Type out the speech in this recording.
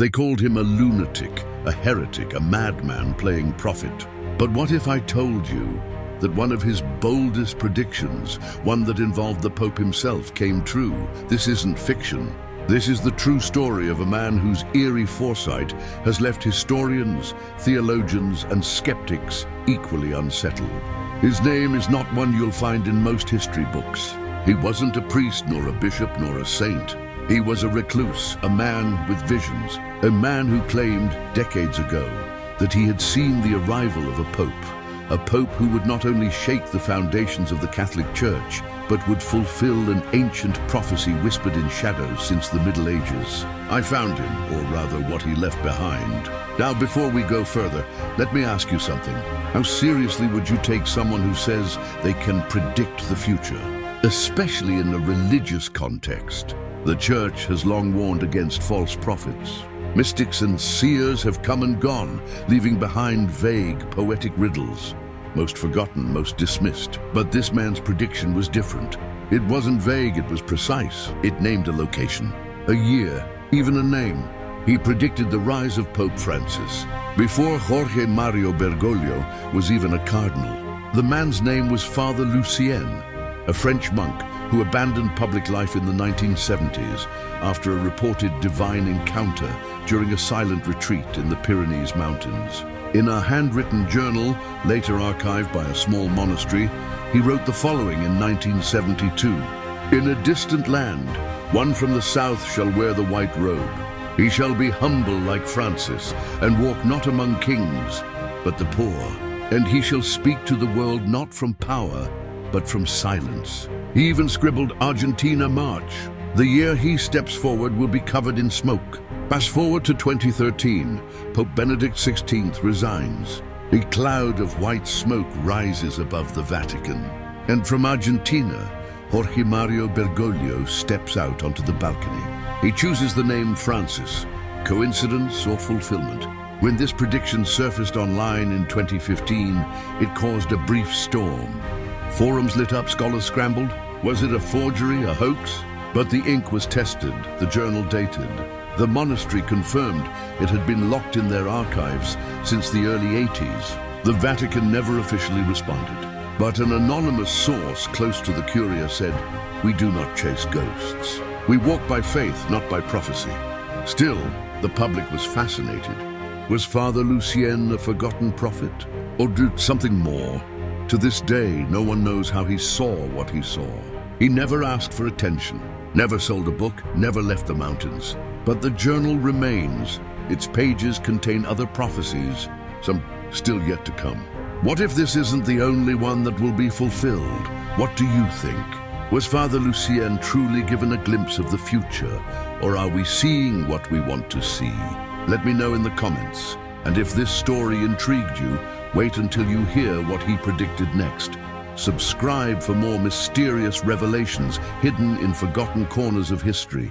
They called him a lunatic, a heretic, a madman playing prophet. But what if I told you that one of his boldest predictions, one that involved the Pope himself, came true? This isn't fiction. This is the true story of a man whose eerie foresight has left historians, theologians, and skeptics equally unsettled. His name is not one you'll find in most history books. He wasn't a priest, nor a bishop, nor a saint. He was a recluse, a man with visions, a man who claimed decades ago that he had seen the arrival of a pope who would not only shake the foundations of the Catholic Church, but would fulfill an ancient prophecy whispered in shadows since the Middle Ages. I found him, or rather what he left behind. Now, before we go further, let me ask you something. How seriously would you take someone who says they can predict the future, especially in a religious context? The Church has long warned against false prophets. Mystics and seers have come and gone, leaving behind vague, poetic riddles. Most forgotten, most dismissed. But this man's prediction was different. It wasn't vague, it was precise. It named a location, a year, even a name. He predicted the rise of Pope Francis before Jorge Mario Bergoglio was even a cardinal. The man's name was Father Lucien, a French monk who abandoned public life in the 1970s after a reported divine encounter during a silent retreat in the Pyrenees Mountains. In a handwritten journal, later archived by a small monastery, he wrote the following in 1972. "In a distant land, one from the south shall wear the white robe. He shall be humble like Francis, and walk not among kings, but the poor. And he shall speak to the world not from power, but from silence." He even scribbled Argentina March. The year he steps forward will be covered in smoke. Fast forward to 2013, Pope Benedict XVI resigns. A cloud of white smoke rises above the Vatican. And from Argentina, Jorge Mario Bergoglio steps out onto the balcony. He chooses the name Francis. Coincidence or fulfillment? When this prediction surfaced online in 2015, it caused a brief storm. Forums lit up, scholars scrambled. Was it a forgery, a hoax? But the ink was tested, the journal dated. The monastery confirmed it had been locked in their archives since the early 80s. The Vatican never officially responded. But an anonymous source close to the Curia said, "We do not chase ghosts. We walk by faith, not by prophecy." Still, the public was fascinated. Was Father Lucien a forgotten prophet? Or did something more? To this day, no one knows how he saw what he saw. He never asked for attention, never sold a book, never left the mountains. But the journal remains. Its pages contain other prophecies, some still yet to come. What if this isn't the only one that will be fulfilled? What do you think? Was Father Lucien truly given a glimpse of the future, or are we seeing what we want to see? Let me know in the comments. And if this story intrigued you, wait until you hear what he predicted next. Subscribe for more mysterious revelations hidden in forgotten corners of history.